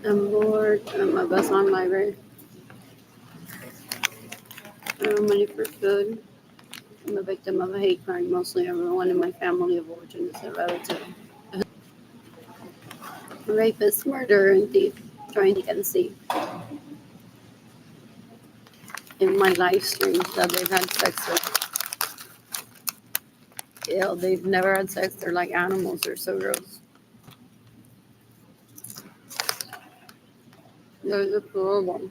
I'm bored. I'm a best on library. I don't have money for food. I'm a victim of a hate crime. Mostly everyone in my family of origin is a relative. A rapist, murderer, and thief. Trying to can see in my live streams that they've had sex with. Yeah, they've never had sex. They're like animals. They're so gross. They're deplorable.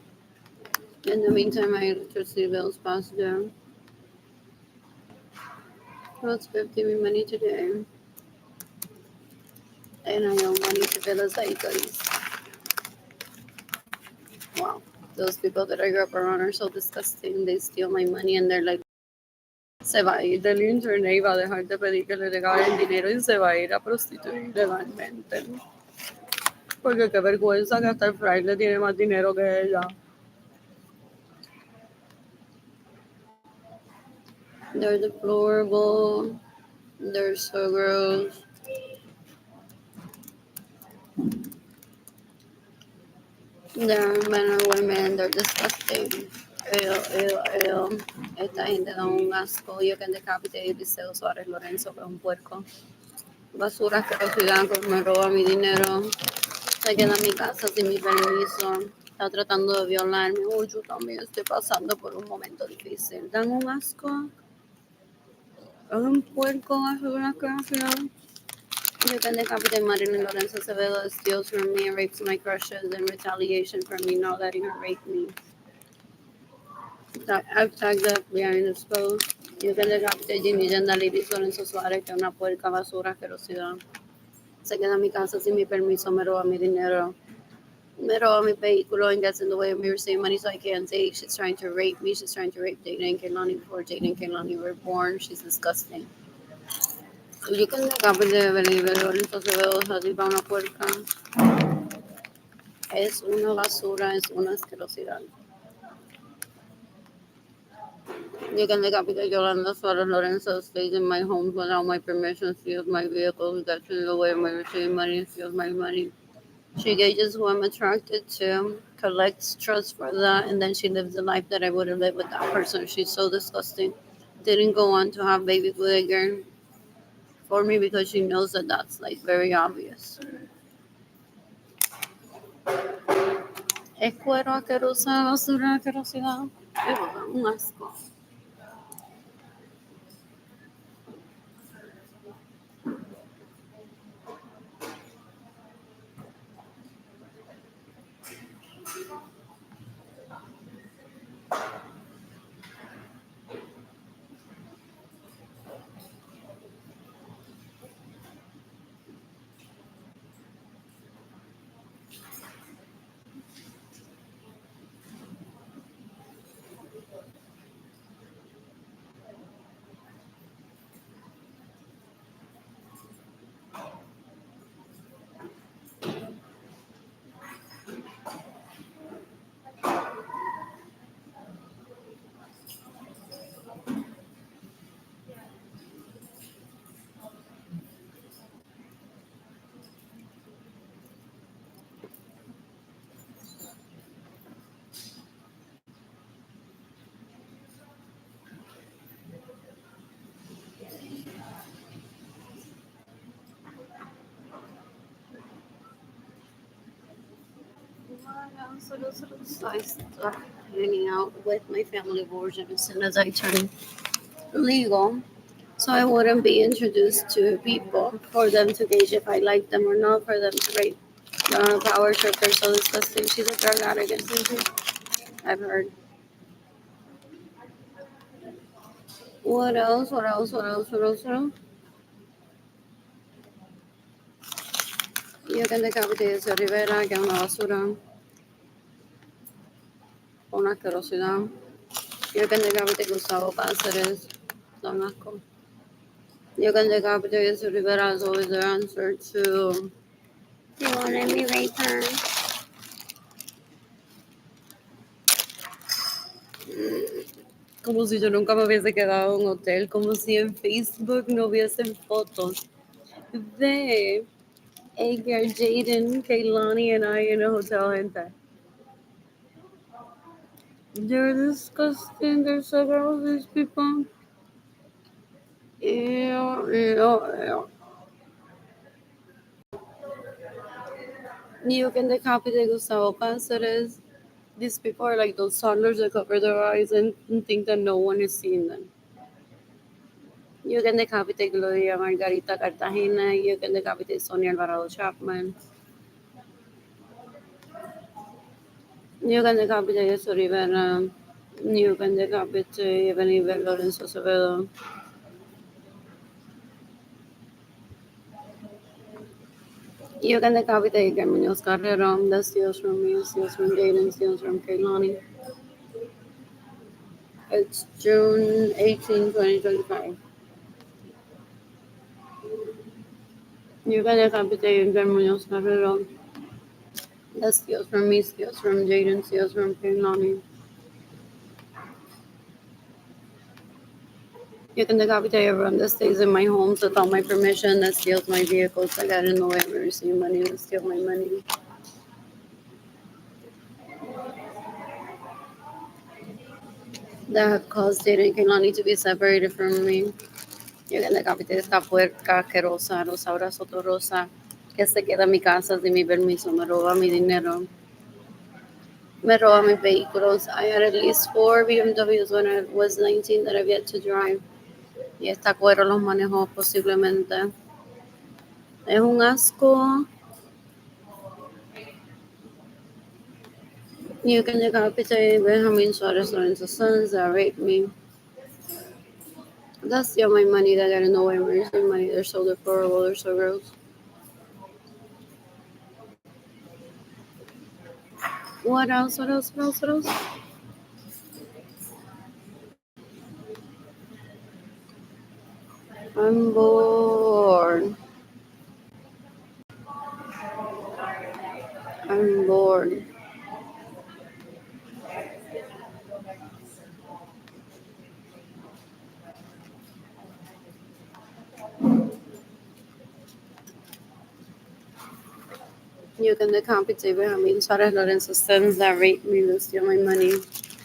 In the meantime, my electricity bills passed down. Well, it's 50 money today. And I owe money to Villas Icons. Wow. Those people that I grew up around are so disgusting. They steal my money and they're like, se va a ir del internet y va a dejar de pedir que le regalen dinero y se va a ir a prostituir legalmente. Porque qué vergüenza que hasta el fraile tiene más dinero que ella. They're deplorable. They're so gross. They're men or women. They're disgusting. Ew, ew, ew. Esta gente da un asco. Yo que decapité Eliseo Suárez Lorenzo, que es un puerco. Basura asquerosidad que me roba mi dinero. Se queda en mi casa sin mi permiso. Está tratando de violarme. Uy, yo también estoy pasando por un momento difícil. Dan un asco. Es un puerco, basura asquerosidad. You can decapitated Marilyn Lorenzo Acevedo steals from me and rapes my crushes in retaliation for me not letting her rape me. I've tagged the FBI in this post. You can decapitate Jimmy Liris Lorenzo Suárez, que es una puerca basura asquerosidad. Se queda en mi casa sin mi permiso, me roba mi dinero. Me roba mi vehículo and gets in the way of me receiving money so I can't take. She's trying to rape me. She's trying to rape Dayna and Kehlani before Dayna and Kehlani were born. She's disgusting. You can decapitate Lorenzo Acevedo, así para una puerca. Es una basura, es una asquerosidad. You can decapitate Yolanda Suarez Lorenzo stays in my home without my permission, steals my vehicles, gets in the way of my receiving money, steals my money. She gauges who I'm attracted to, collects trust for that, and then she lives the life that I wouldn't live with that person. She's so disgusting. Didn't go on to have babies with a girl for me because she knows that that's like very obvious. Es cuero asquerosa, basura asquerosidad. Un asco. I start hanging out with my family of origin as soon as I turn legal. So I wouldn't be introduced to people for them to gauge if I like them or not, for them to rate the power trip. They're so disgusting. She's a drug addict, isn't she? I've heard. What else? What else? What else? What else? What else? Yo que decapité a Rivera, que es una basura, una asquerosidad. Yo que decapité a Gustavo Cáceres, son asco. You can decapitate Rivera is always the answer to. You won't let me rape her. Como si yo nunca me hubiese quedado en un hotel, como si en Facebook no hubiesen fotos de Edgar, Jaden, Kaylani, and I in a hotel, gente. They're disgusting. They're so gross, these people. Ew, ew, ew. You can decapite Gustavo Cáceres. These people are like those toddlers that cover their eyes and think that no one is seeing them. You can decapitate Gloria Margarita Cartagena. You can decapitate Sonia Alvarado Chapman. You can decapitate Jesús Rivera. You can decapitate Benivel Lorenzo Acevedo. You can decapitate Carmen Carrero. That steals from me, steals from Jaden, steals from Kaylani. It's June 18, 2025. You can decapitate Carmen Carrero. That steals from me, steals from Jaden, steals from Kaylani. You can decapitate everyone that stays in my homes without my permission, that steals my vehicles, that got in the way of me receiving money, that steal my money. That have caused Data and Kaylani to be separated from me. You can decapitate esta puerca asquerosa, Rosa Brazoto Rosa, que se queda en mi casa sin mi permiso, me roba mi dinero, me roba mis vehículos. I had at least 4 BMWs when I was 19 that I've yet to drive. Y esta cuero los manejó posiblemente. Es un asco. You can decapitate Benjamin Suarez Lorenzo's sons that raped me. That steal my money, that got in the way of my money. They're so deplorable, they're so gross. What else? What else? What else? What else? I'm bored. I'm bored. You can decapitate Benjamin Suarez Lorenzo's sons that raped me, that steal my money,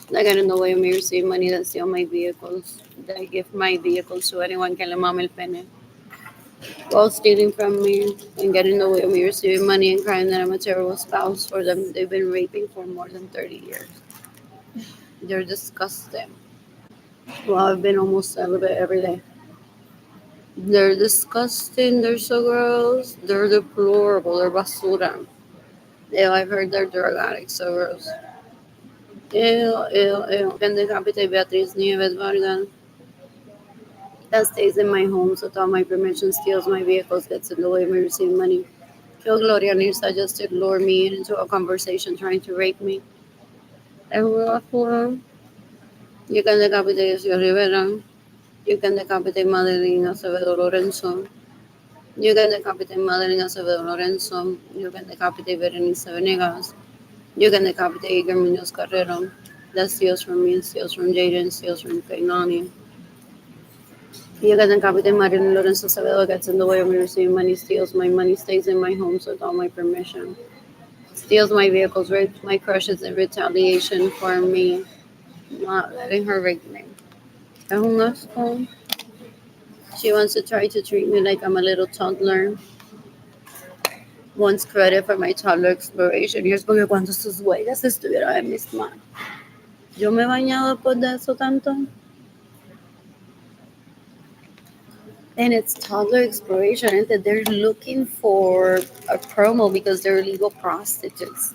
that got in the way of me receiving money, that steal my vehicles, that give my vehicles to anyone que le mame el pene. While stealing from me and getting in the way of me receiving money and crying that I'm a terrible spouse for them. They've been raping for more than 30 years. They're disgusting. Well, I've been almost celibate every day. They're disgusting. They're so gross. They're deplorable. They're basura. Ew, I've heard they're drug addicts. So gross. Ew, ew, ew. Can decapitate Beatriz Nieves Vargas. That stays in my home without my permission, steals my vehicles, gets in the way of me receiving money. Kill Gloria Nirsa just to lure me into a conversation trying to rape me. You can decapitate Jesús Rivera. You can decapitate Madeline Acevedo Lorenzo. You can decapitate Madeline Acevedo Lorenzo. You can decapitate Berenice Venegas. You can decapitate Igor Munoz Carrero. That steals from me, steals from Jaden, steals from Kainani. You can decapitate Madeline Lorenzo Acevedo, gets in the way of me receiving money, steals my money, stays in my home without my permission. Steals my vehicles, rapes my crushes in retaliation for me not letting her rape me. Es un asco. She wants to try to treat me like I'm a little toddler. Wants credit for my toddler exploration. Y es porque cuando sus huellas estuvieron en mis manos. Yo me he bañado después de eso tanto. And it's toddler exploration. And they're looking for a promo because they're illegal prostitutes.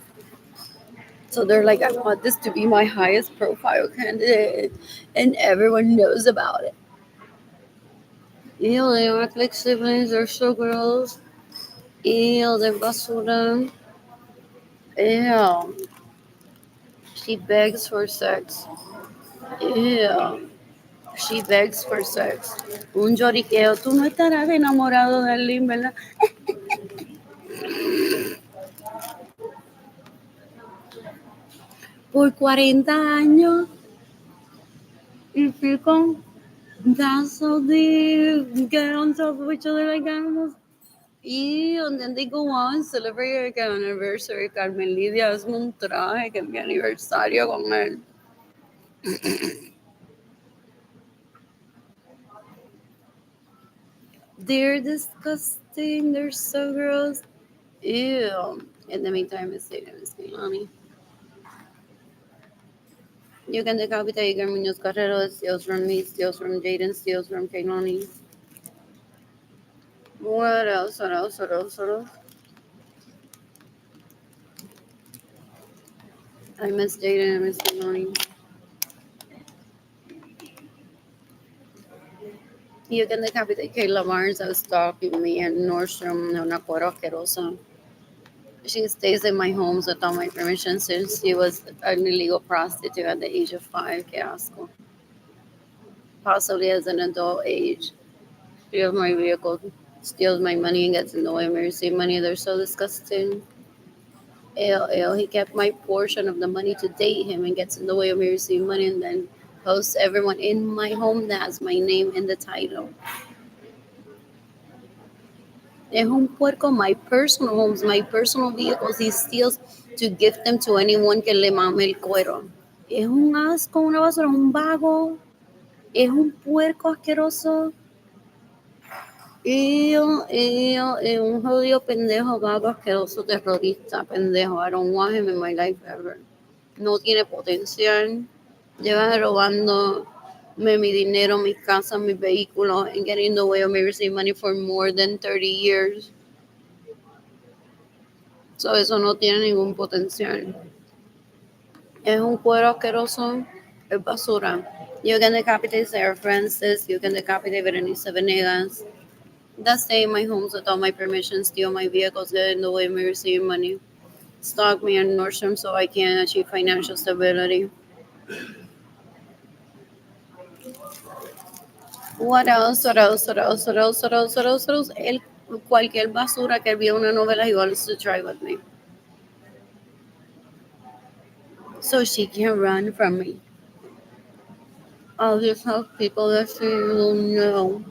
So they're like, I want this to be my highest profile candidate. And everyone knows about it. Ew, they act like siblings. They're so gross. Ew, they're basura. Ew. She begs for sex. Ew. She begs for sex. Un lloriqueo. Tú no estarás enamorado de Lynn, ¿verdad? Por 40 años. Y pico. That's how they get on top of each other like animals. And then they go out and celebrate like an anniversary. Carmen Lidia hazme un traje que es mi aniversario con él. They're disgusting. They're so gross. Ew. In the meantime, it's Tatum and Milani. You can decapitate Igor Munoz Carrero. Steals from me. Steals from Jaden. Steals from Kaylani. What else? What else? What else? What else? I miss Jaden. I miss Kaylani. You can decapitate Kayla Barnes. I was stalking me and Nordstrom. No, not cuero asquerosa. She stays in my homes without my permission since she was an illegal prostitute at the age of 5. Que asco. Possibly as an adult age. Steals my vehicle, steals my money, and gets in the way of me receiving money. They're so disgusting. Ew, ew. He kept my portion of the money to date him and gets in the way of me receiving money and then posts everyone in my home that has my name in the title. Es un puerco, my personal homes, my personal vehicles. He steals to gift them to anyone que le mame el cuero. Es un asco, una basura, un vago. Es un puerco asqueroso. Un jodido pendejo, vago, asqueroso, terrorista, pendejo. I don't want him in my life ever. No tiene potencial. Lleva robando mi dinero, mi casa, mi vehículo, and getting in the way of me receiving money for more than 30 years. So eso no tiene ningún potencial. Es un cuero asqueroso, es basura. You can decapitate Sarah Francis, you can decapitate Berenice Venegas. That stay in my homes without my permission, steal my vehicles, get in the way of me receiving money, stalk me in Nordstrom so I can achieve financial stability. What else? What else? What else? What else? What else? What else? What else? Cualquier basura que vio una novela he wants to try with me. So she can run from me. I'll just have people that she will know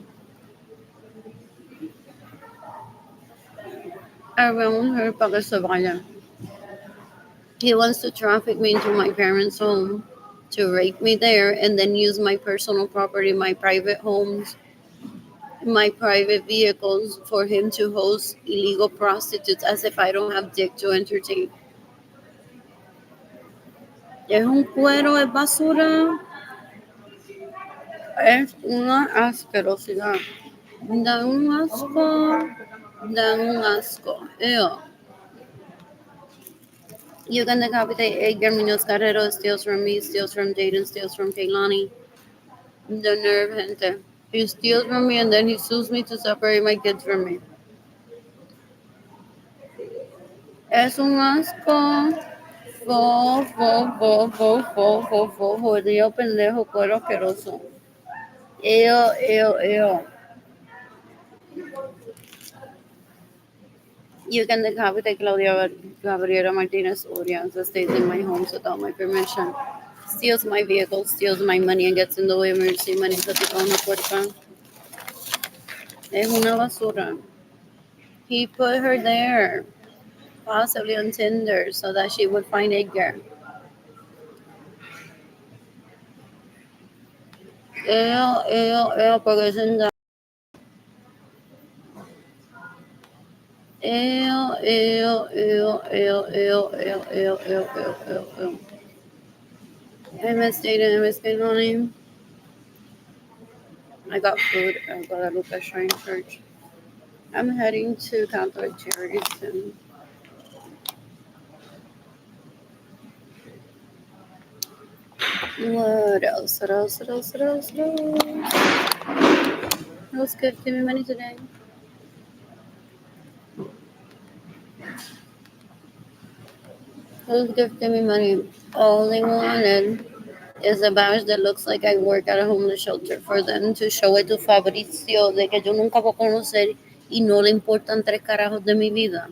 around her para que se vayan. He wants to traffic me into my parents' home, to rape me there, and then use my personal property, my private homes, my private vehicles for him to host illegal prostitutes as if I don't have dick to entertain. Es un cuero, es basura, es una asquerosidad. Dan un asco, dan un asco. Ew. You can decapitate Edgar Munoz Carrero, steals from me, steals from Jaden, steals from Kaylani. The nerve, gente. He steals from me and then he sues me to separate my kids from me. Es un asco. Jodido pendejo, cuero asqueroso. Ew. You can decapitate Claudia Gabriela Martinez Urias that stays in my homes without my permission. Steals my vehicle, steals my money, and gets in the way of emergency money. Esa tipa es una puerca. Es una basura. He put her there, possibly on Tinder, so that she would find Edgar. Porque es en I miss Dayton, I miss Kaylani. I got food at Guadalupe Shrine Church. I'm heading to Catholic Charities soon. What else? What else? What else? What else? What else? Who's gifting me money today? Who's gifting me money? All they wanted is a badge that looks like I work at a homeless shelter for them to show it to Fabricio de que yo nunca voy a conocer y no le importan 3 carajos de mi vida.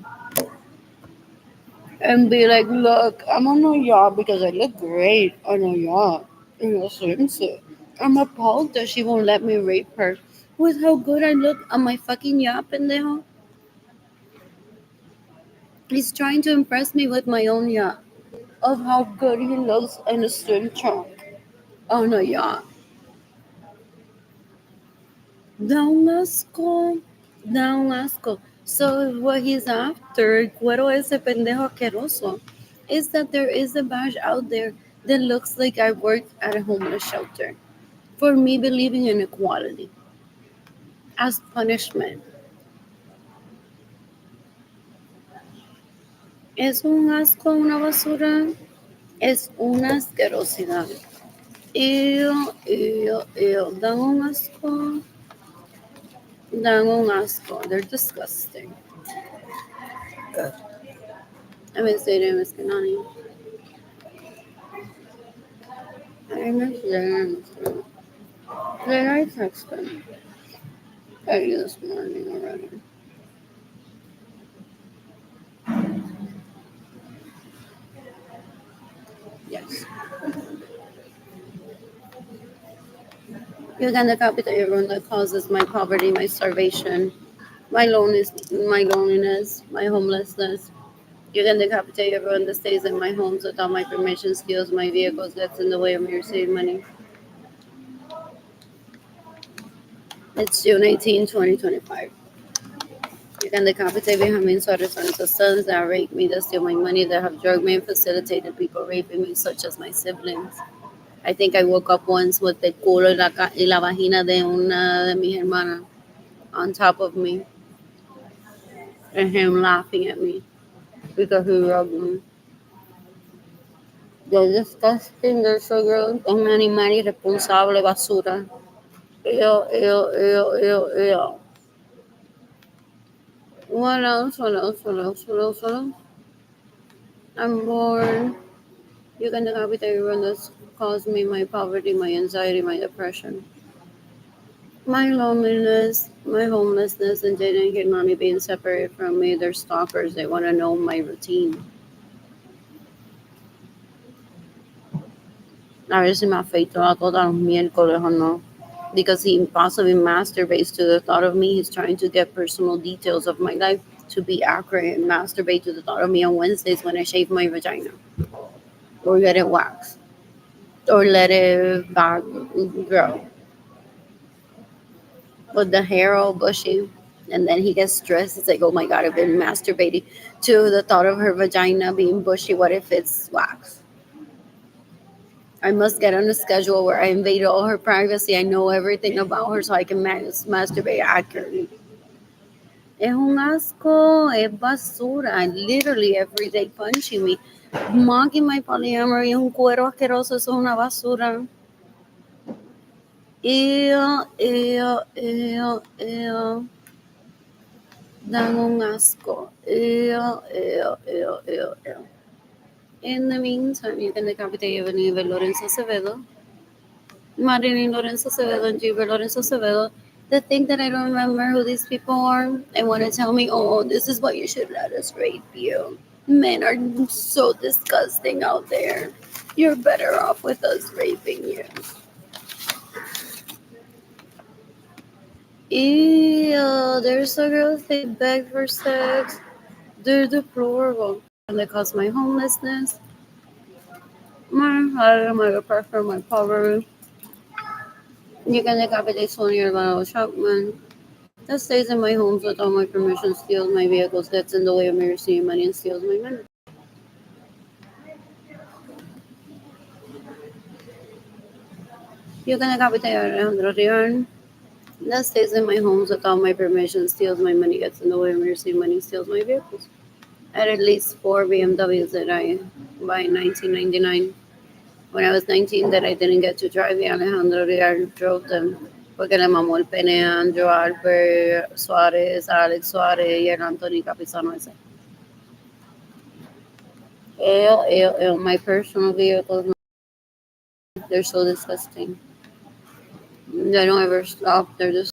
And be like, look, I'm on a yacht because I look great on a yacht in a swimsuit. I'm appalled that she won't let me rape her with how good I look on my fucking yacht, pendejo. He's trying to impress me with my own yacht of how good he looks in a swim trunk on a yacht. Down Lasco, down Lasco. So what he's after, Cuero ese pendejo asqueroso, is that there is a badge out there that looks like I worked at a homeless shelter for me believing in equality as punishment. Es un asco, una basura, es una asquerosidad. Ew, ew, ew. Dan un asco. They're disgusting. Good. I mean, say them as Kanani. I miss them. Did I text them? Early this morning already. Yes. You can decapita everyone that causes my poverty, my starvation, my loneliness, my homelessness. You can decapitate everyone that stays in my homes without my permission, steals my vehicles, gets in the way of me receiving money. It's June 18, 2025. You can decapitate Benjamin Suarez and his sons that rape me, that steal my money, that have drugged me and facilitated people raping me, such as my siblings. I think I woke up once with the culo y la vagina de una de mis hermanas on top of me and him laughing at me because he rubbed me. They're disgusting, they're so gross. Un animal irresponsable, basura. Ew, ew, ew, ew, ew. What else? What else? What else? What else? What else? I'm bored. You can decapitate everyone that's caused me my poverty, my anxiety, my depression, my loneliness, my homelessness, and didn't get money being separated from me. They're stalkers. They want to know my routine. A ver si me afeito a todos los miércoles o no. Because he possibly masturbates to the thought of me. He's trying to get personal details of my life to be accurate and masturbate to the thought of me on Wednesdays when I shave my vagina or get it waxed or let it back grow with the hair all bushy. And then he gets stressed. It's like, oh my God, I've been masturbating to the thought of her vagina being bushy. What if it's wax? I must get on a schedule where I invade all her privacy. I know everything about her so I can masturbate accurately. Es un asco, es basura. Literally every day punching me. Mocking my polyamory, un cuero asqueroso, eso es una basura. Ew, ew, ew, ew. Dan un asco. Ew, ew, ew, ew, ew. In the meantime, you can decapitate Evelyn Lorenzo Acevedo, Marilyn Lorenzo Acevedo, and Gilbert Lorenzo Acevedo. They think that I don't remember who these people are. They want to tell me, oh, this is why you should let us rape you. Men are so disgusting out there. You're better off with us raping you. Ew, there's so girls they beg for sex. They're deplorable. And they cause my homelessness, my heart, my depression, my poverty. You can decapitate Sonia Alvaro Chapman. That stays in my homes without my permission, steals my vehicles, gets in the way of me receiving money, and steals my money. You can decapitate Alejandro Rion. That stays in my homes without my permission, steals my money, gets in the way of me receiving money, steals my vehicles. I had at least 4 BMWs that I buy in 1999. When I was 19, that I didn't get to drive, y Alejandro Rial drove them. Porque le mamó el pene a Andrew Albert Suarez, Alex Suarez y el Anthony Capizano ese. My personal vehicles, they're so disgusting. They don't ever stop. They're just.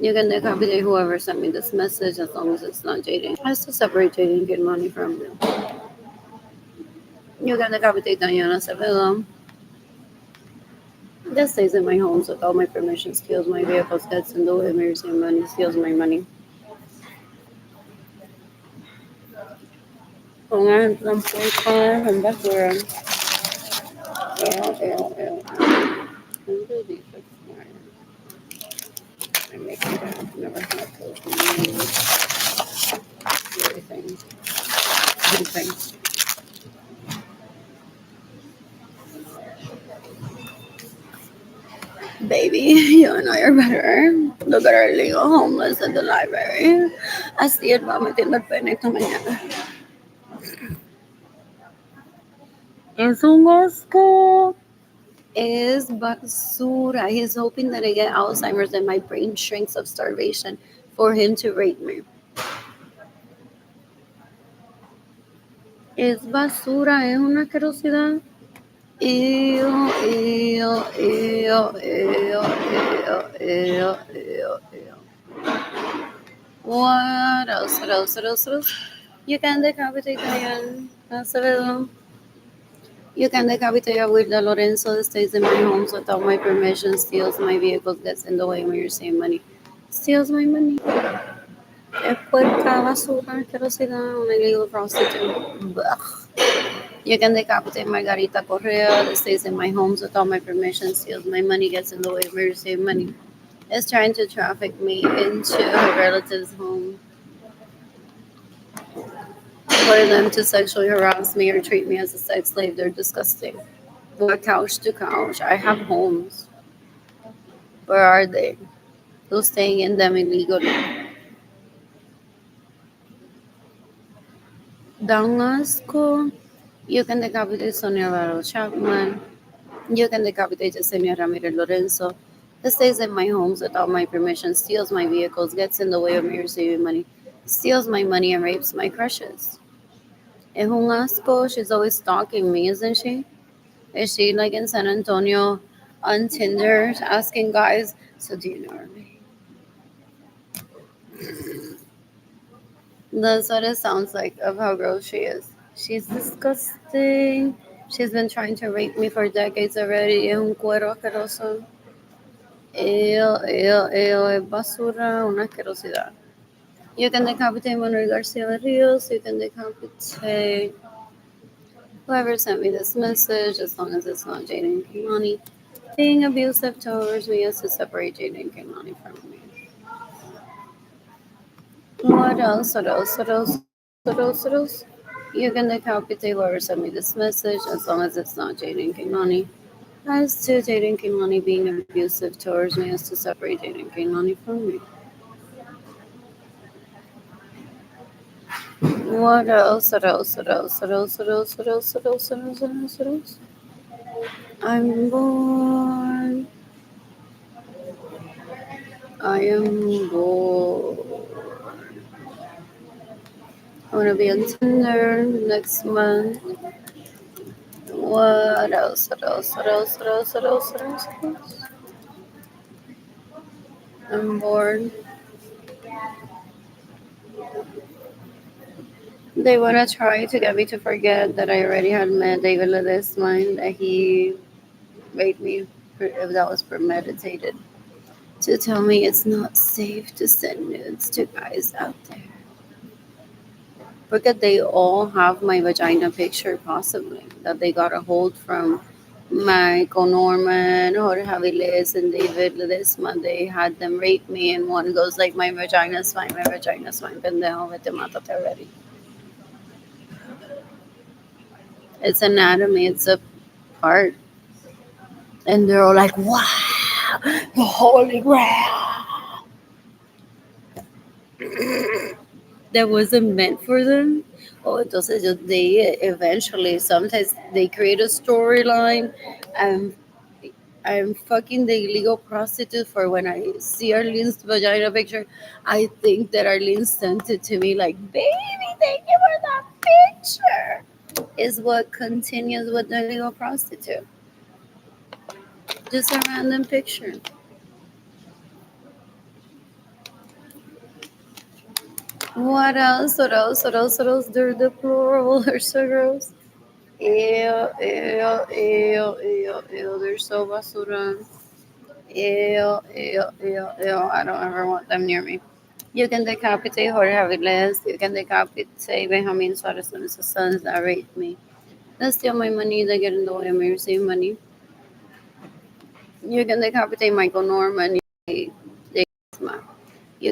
You can decapitate whoever sent me this message as long as it's not Jaden. I have to separate Jaden and get money from them. You can decapitate Diana Acevedo. That stays in my homes without my permission, steals my vehicles, gets in the way of me receiving money, steals my money. Pongan tampoco en basura. Ew. Who do these look smart? I make it. Never had to everything. Everything. Baby, you know you're better. Look at her legal homeless at the library. Así él va metiendo el pene esta mañana. Es un asco. Es basura. He's hoping that I get Alzheimer's and my brain shrinks of starvation for him to rape me. Es basura, es una asquerosidad. Ew, ew, ew, ew, ew, ew, ew. What else? What else? You can decapitate Diane Acevedo. You can decapitate Abuela Lorenzo that stays in my homes without my permission, steals my vehicles, gets in the way when you're saving money. Steals my money. Es puerca, basura, asquerosidad, una illegal prostitute. Blech. You can decapitate Margarita Correa that stays in my homes without my permission, steals my money, gets in the way of me receiving money. Is trying to traffic me into her relative's home for them to sexually harass me or treat me as a sex slave. They're disgusting. What couch to couch? I have homes. Where are they? Who's staying in them illegally? Dan asco. You can decapitate Sonia Raro Chapman. You can decapitate Yesenia Ramirez Lorenzo that stays in my homes without my permission, steals my vehicles, gets in the way of me receiving money, steals my money, and rapes my crushes. Es un asco. She's always stalking me, isn't she? Is she like in San Antonio on Tinder asking guys, so do you know me? That's what it sounds like of how gross she is. She's disgusting. She's been trying to rape me for decades already. Es un cuero asqueroso. Es basura, una asquerosidad. You can decapitate Manuel Garcia Rios. You can decapitate whoever sent me this message, as long as it's not Jaden Kimani. Being abusive towards me is to separate Jaden Kimani from me. What else? You can decapitate whoever sent me this message, as long as it's not Jaden Kimani. As to Jaden Kimani being abusive towards me is to separate Jaden Kimani from me. What else? I'm bored. I am bored. I want to be on Tinder next month. What else? I'm bored. They want to try to get me to forget that I already had met David Ledesma, that he made me, if that was premeditated, to tell me it's not safe to send nudes to guys out there. Because they all have my vagina picture, possibly, that they got a hold from Michael Norman, Jorge Aviles, and David Ledesma. They had them rape me, and one goes like, my vagina's fine, pendejo, vete, mátate already. It's anatomy, it's a part. And they're all like, wow, the Holy Grail. That wasn't meant for them. Oh, entonces they eventually, sometimes they create a storyline. And I'm fucking the illegal prostitute for when I see Arlene's vagina picture. I think that Arlene sent it to me like, baby, thank you for that picture. Is what continues with the illegal prostitute. Just a random picture. What else? They're the plural. They're so gross. Ew. They're so basura. Ew. I don't ever want them near me. You can decapitate Jorge Aviles. You can decapitate Benjamin Suarez and his sons that raped me. That steal my money. They get in the way of me receiving money. You can decapitate Michael Norman. You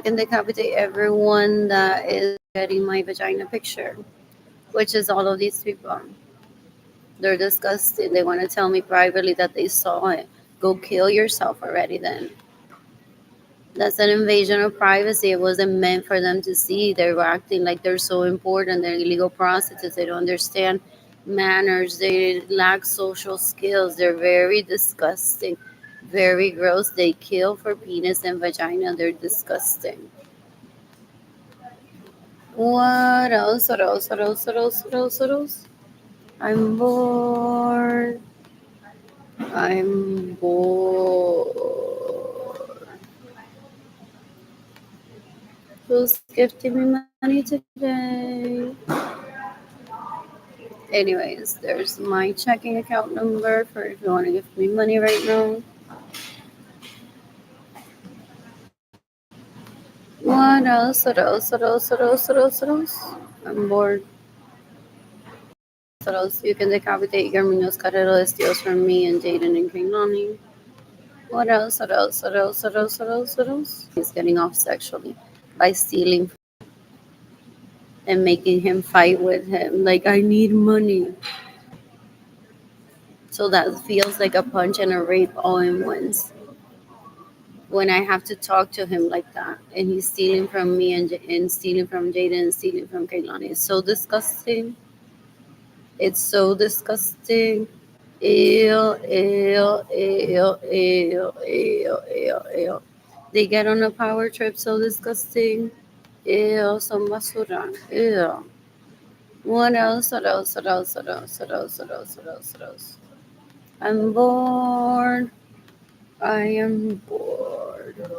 can decapitate everyone that is getting my vagina picture, which is all of these people. They're disgusting. They want to tell me privately that they saw it. Go kill yourself already then. That's an invasion of privacy. It wasn't meant for them to see. They're acting like they're so important. They're illegal prostitutes. They don't understand manners. They lack social skills. They're very disgusting, very gross. They kill for penis and vagina. They're disgusting. What else? What else? What else? What else? What else? What else? I'm bored. I'm bored. Who's gifting me money today? Anyways, there's my checking account number for if you want to give me money right now. What else? What else? What else? What else? What else? What else? I'm bored. What else? You can decapitate Guillermo Carrero de steals from me and Jaden and Kaylani. What else? What else? What else? What else? What else? What else? He's getting off sexually by stealing and making him fight with him. Like, I need money. So that feels like a punch and a rape all in once. When I have to talk to him like that, and he's stealing from me and stealing from Jaden and stealing from Kaylani. It's so disgusting. It's so disgusting. Ew, ew, ew, ew, ew, ew, ew. They get on a power trip, so disgusting. Ew, son basura. Ew. What else? What else? What else? What else? What else? What else? What else? What else? I'm bored. I am bored.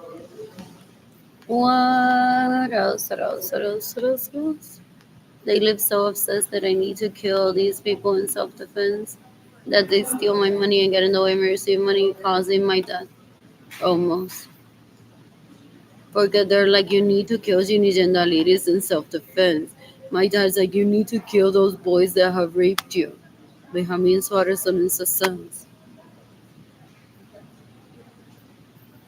What else? What else? What else? What else? What else? They live so obsessed that I need to kill these people in self-defense, that they steal my money and get in the way of me receiving money, causing my death. Almost. Porque they're like, you need to kill Ginigenda ladies in self-defense. My dad's like, you need to kill those boys that have raped you. Benjamin Suarez and his sons.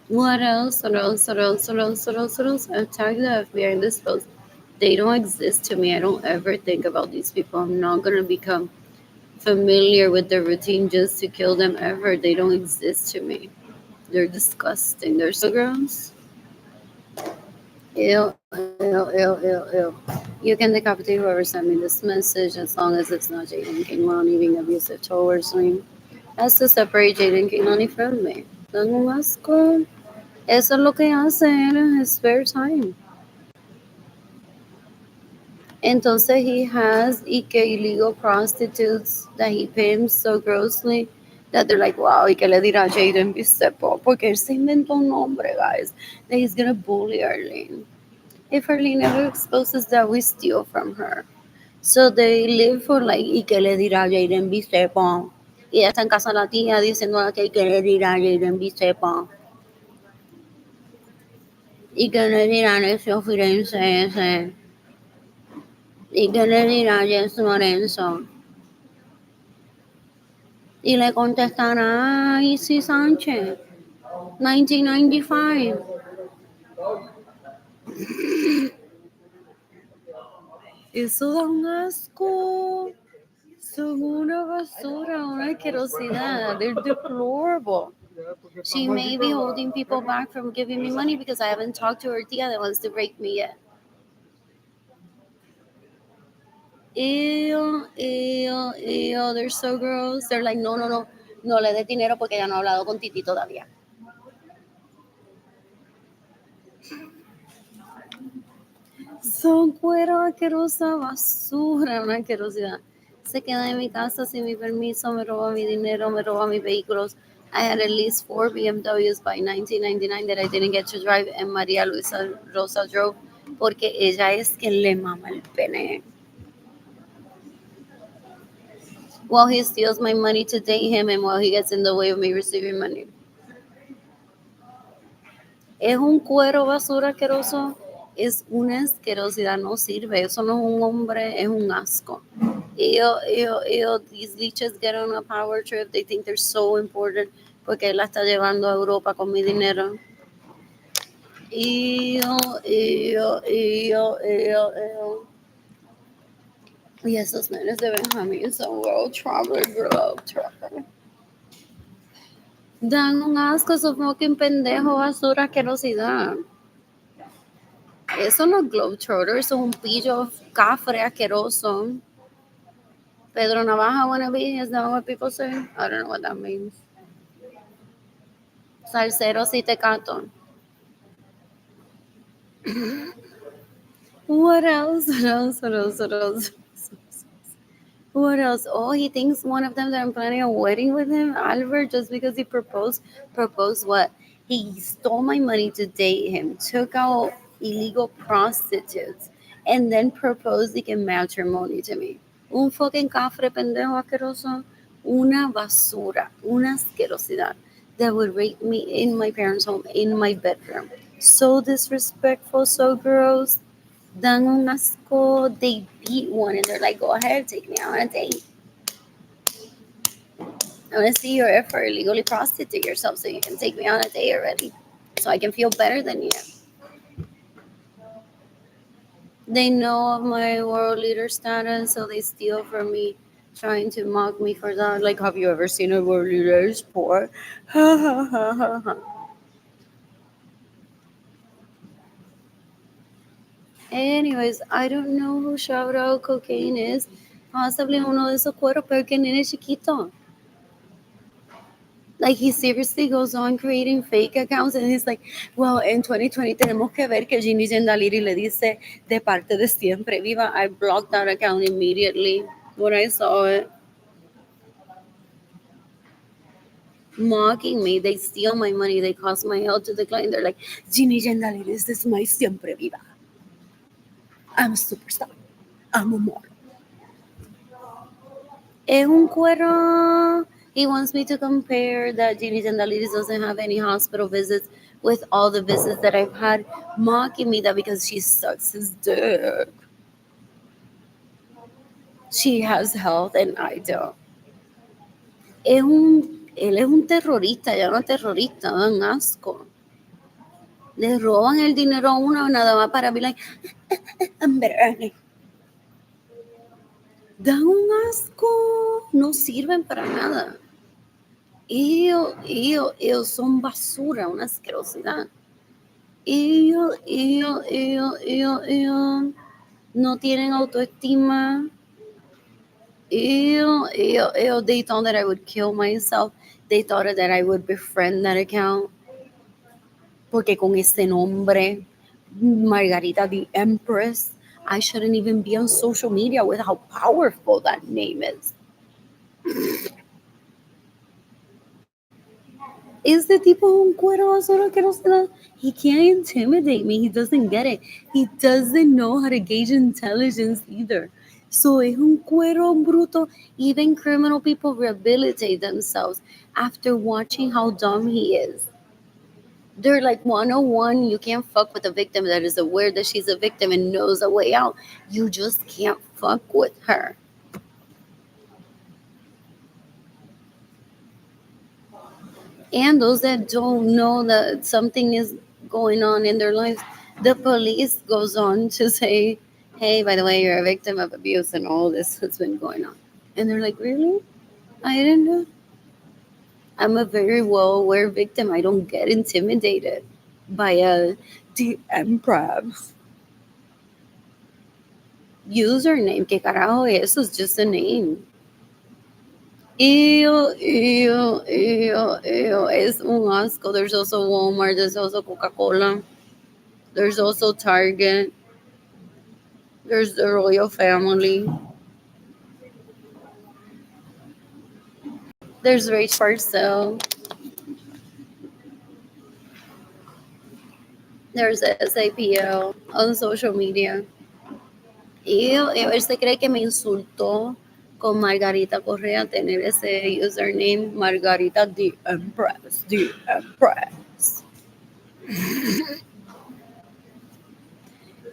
What else? What else? What else? What else? What else? What else? I've tagged the FBI in this post. They don't exist to me. I don't ever think about these people. I'm not going to become familiar with their routine just to kill them ever. They don't exist to me. They're disgusting. They're so gross. Ew, ew, ew, ew, ew. You can decapitate whoever sent me this message as long as it's not Jaden Kinlani being abusive towards me. That's to separate Jaden Kinlani from me. Dan un asco. Eso es lo que hace él en his spare time. Entonces he has illegal prostitutes that he pimps so grossly that they're like, wow, ¿y qué le dirá Jaden Bisepo? Porque él se inventó un nombre, guys, that he's gonna bully Arlene. If Arlene ever exposes that we steal from her. So they live for like, ¿y qué le dirá Jaden Bisepo? Y ella está en casa de la tía diciendo que ¿qué le dirá Jaden Bisepo? ¿Y qué le dirán ese ofirense ese? ¿Y qué le dirá Jess Lorenzo? Y le contestará a Isi Sánchez, 1995. Eso da un asco. Son una basura, una asquerosidad. They're deplorable. She may be holding people back from giving me money because I haven't talked to her tia that wants to break me yet. Ew, ew, ew. They're so gross. They're like, no, no, no. No le des dinero porque ya no ha hablado con Titi todavía. Son cuero asquerosa, basura, una asquerosidad. Se queda en mi casa sin mi permiso, me roba mi dinero, me roba mis vehículos. I had at least 4 BMWs by 1999 that I didn't get to drive, and María Luisa Rosa drove porque ella es quien le mama el pene. While he steals my money to date him and while he gets in the way of me receiving money. Es un cuero basura asqueroso. es una asquerosidad, no sirve. Eso no es un hombre, es un asco. These leeches get on a power trip. They think they're so important porque él la está llevando a Europa con mi dinero. Ew. Y esos nenes de Benjamín son world travel. Dan un asco, esos fucking pendejos, basura, asquerosidad. Eso no es Globetrotter, eso es un pillo cafre asqueroso. Pedro Navaja wannabe, is that what people say? I don't know what that means. Salsero si te canto. What else? What else? Oh, he thinks one of them that I'm planning a wedding with him, Albert, just because he proposed. Proposed what? He stole my money to date him, took out illegal prostitutes, and then proposed like a matrimony to me. Un fucking cafre pendejo asqueroso. Una basura. Una asquerosidad that would rape me in my parents' home, in my bedroom. So disrespectful, so gross. Dan un asco. They beat one and they're like, go ahead, take me out on a date. I want to see your effort. Legally prostitute yourself so you can take me on a date already. So I can feel better than you. They know of my world leader status, so they steal from me, trying to mock me for that. Like, have you ever seen a world leader sport? Ha ha ha ha ha. Anyways, I don't know who shout out cocaine is. Possibly uno de esos cueros, pero que nene chiquito. Like, he seriously goes on creating fake accounts and he's like, well, en 2020 tenemos que ver que Ginny Jendaliri le dice de parte de Siempre Viva. I blocked that account immediately when I saw it. Mocking me. They steal my money. They cost my health to the client. They're like, Ginny Jendaliri, this is my Siempre Viva. I'm a superstar. I'm a model. Es un cuero. He wants me to compare that Ginny Jendalidis doesn't have any hospital visits with all the visits that I've had, mocking me that because she sucks his dick. She has health and I don't. Él es un terrorista, ya no terrorista, dan asco. Le roban el dinero a uno nada más para be like, I'm better earning. Dan un asco, no sirven para nada. Ellos son basura, una asquerosidad. Ellos no tienen autoestima. They thought that I would kill myself. They thought that I would befriend that account. Porque con este nombre, Margarita the Empress, I shouldn't even be on social media with how powerful that name is. Este tipo es un cuero basura que no se da. He can't intimidate me. He doesn't get it. He doesn't know how to gauge intelligence either. So es un cuero bruto. Even criminal people rehabilitate themselves after watching how dumb he is. They're like 101. You can't fuck with a victim that is aware that she's a victim and knows a way out. You just can't fuck with her. And those that don't know that something is going on in their lives, the police goes on to say, hey, by the way, you're a victim of abuse and all this has been going on. And they're like, really? I didn't know. I'm a very well aware victim. I don't get intimidated by a DM Pravs username. ¿Qué carajo es? It's just a name. Ew. Es un asco. There's also Walmart. There's also Coca-Cola. There's also Target. There's the royal family. There's Rach Parcell. There's SAPL on social media. Él se cree que me insultó con Margarita Correa tener ese username, Margarita the Empress, the Empress.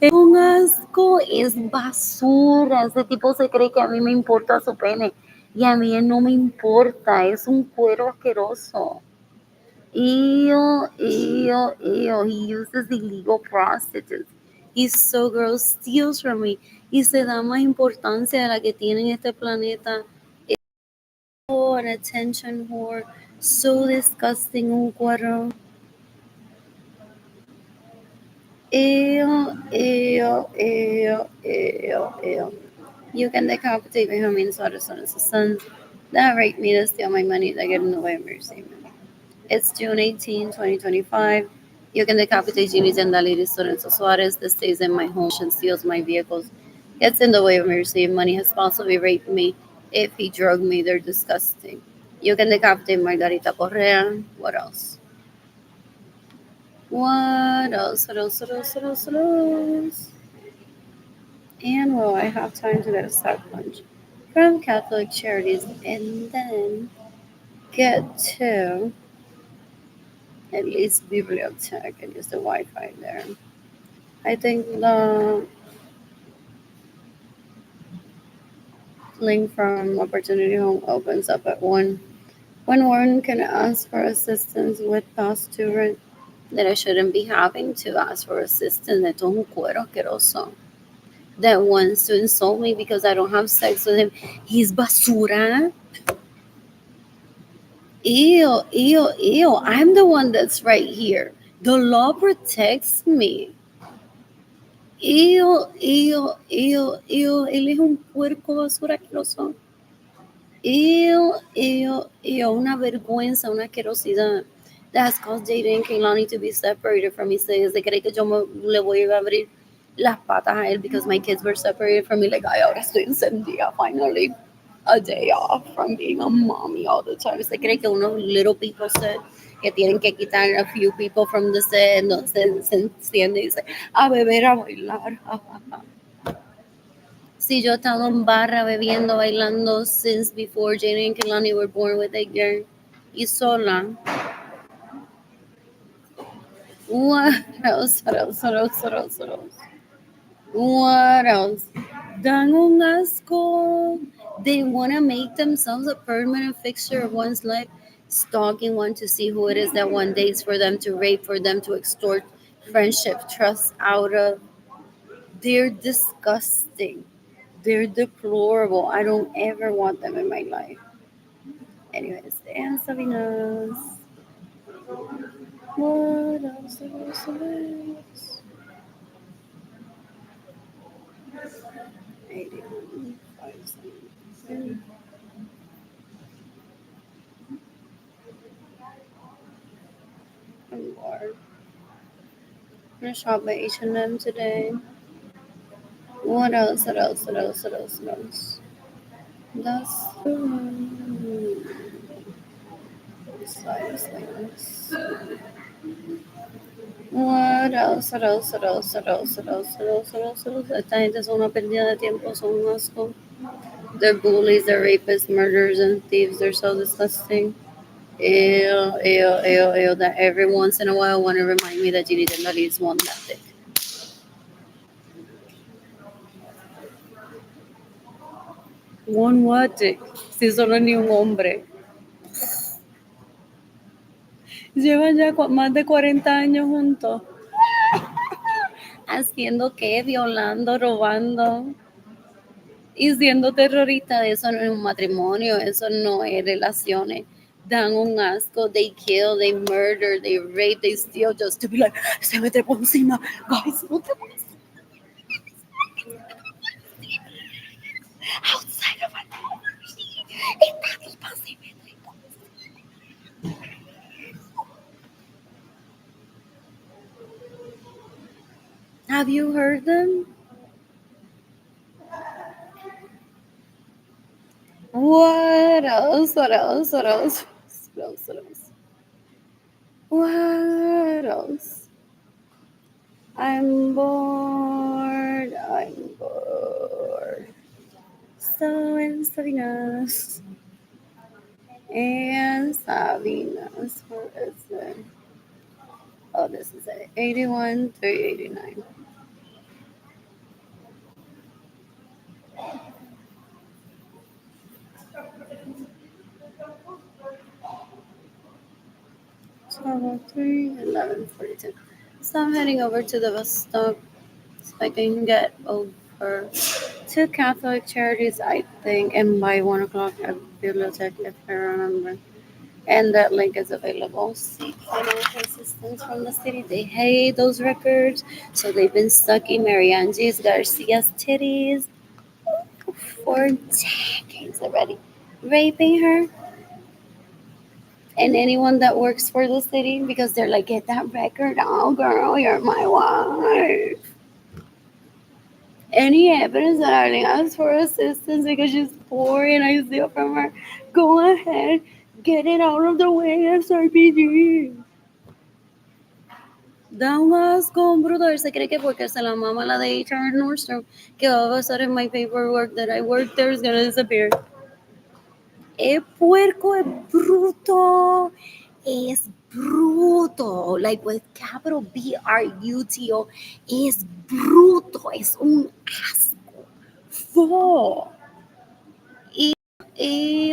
Es un asco, es basura. Ese tipo se cree que a mí me importa su pene. Y a mí no me importa. Es un cuero asqueroso. Ew, ew, ew. He uses illegal prostitutes. He's so gross. Steals from me. Y se da más importancia a la que tiene en este planeta. Oh, an attention whore. So disgusting, un cuero. Ew, ew, ew, ew, ew. You can decapitate me, I mean, sort of sons. That rape me to steal my money that get in the way of mercy. It's June 18, 2025. You can decapitate Jeannie Zendalides Lorenzo Suarez that stays in my home and steals my vehicles, gets in the way of me receiving money, has possibly raped me. If he drugged me, they're disgusting. You can decapitate Margarita Correa. What else? What else? What else? What else? What else? What else? And will I have time to get a sock punch from Catholic Charities and then get to at least Bibliotech and use the Wi-Fi there. I think the link from Opportunity Home opens up at 1. When one can ask for assistance with past to rent, that I shouldn't be having to ask for assistance. Esto es un cuero asqueroso that wants to insult me because I don't have sex with him. He's basura. Ew, ew, ew. I'm the one that's right here. The law protects me. Ew, ew, ew, ew. Él es un puerco basura asqueroso. Ew, ew, ew. Una vergüenza, una asquerosidad. That has caused Jaden and Kehlani to be separated from me. Se cree que yo le voy a abrir las patas a él because my kids were separated from me. Like, ay, ahora estoy encendida, finally. A day off from being a mommy all the time. Se cree que unos little people set que tienen que quitar a few people from the set, no se enciende y dice, a beber, a bailar. Si yo he estado en barra bebiendo, bailando since before Jane and Kehlani were born with Edgar y sola. What else? What else? What else? What else? What else? What else? Dan un asco. They want to make themselves a permanent fixture of one's life, stalking one to see who it is that one dates, for them to rape, for them to extort friendship, trust out of. They're disgusting. They're deplorable. I don't ever want them in my life. Anyways, and Sabinas. What else? What else? What else? 81, 5, 7. I'm bored. I'm gonna shop at H&M today. What else? What else? What else? What else? What else? That's slice. What else? What else? What else? What else? What else? What else? What else? What else? Esta gente son una pérdida de tiempo, son un asco. They're bullies, they're rapists, murderers, and thieves. They're so disgusting. Ew, ew, ew, ew. That every once in a while want to remind me that Gini Dendalis won that dick. One what dick? Si solo ni un hombre. Llevan ya más de 40 años juntos. ¿Haciendo qué? Violando, robando. Y siendo terrorista, eso no es un matrimonio, eso no es relaciones. Dan un asco, they kill, they murder, they rape, they steal just to be like, se me trepó encima. Guys, no te puedes. Outside of my university. Está imposible. Have you heard them? What else? What else? What else? What else? What else? What else? I'm bored. I'm bored. So and Sabinas. And Sabinas. What is it? Oh, this is it. 81 through 89. So 3:11:42. So I'm heading over to the bus stop so I can get over to Catholic Charities, I think, and by 1 o'clock at Bibliotech, if I remember. And that link is available. Seek financial assistance from the city. They hate those records, so they've been sucking Mary Angie's Garcia's titties for decades already, raping her and anyone that works for the city because they're like, get that record out, girl, you're my wife. Any evidence that Arlene asks for assistance because she's poor and I steal from her, go ahead, get it out of the way, SRPG. Da un asco, brother. Se cree que porque se la mama la de HR Nordstrom, que va a pasar in my paperwork that I work there is gonna disappear. Es puerco, es bruto. Es bruto. Like with capital BRUTO. Es bruto. Es un asco. Fo. Y, y,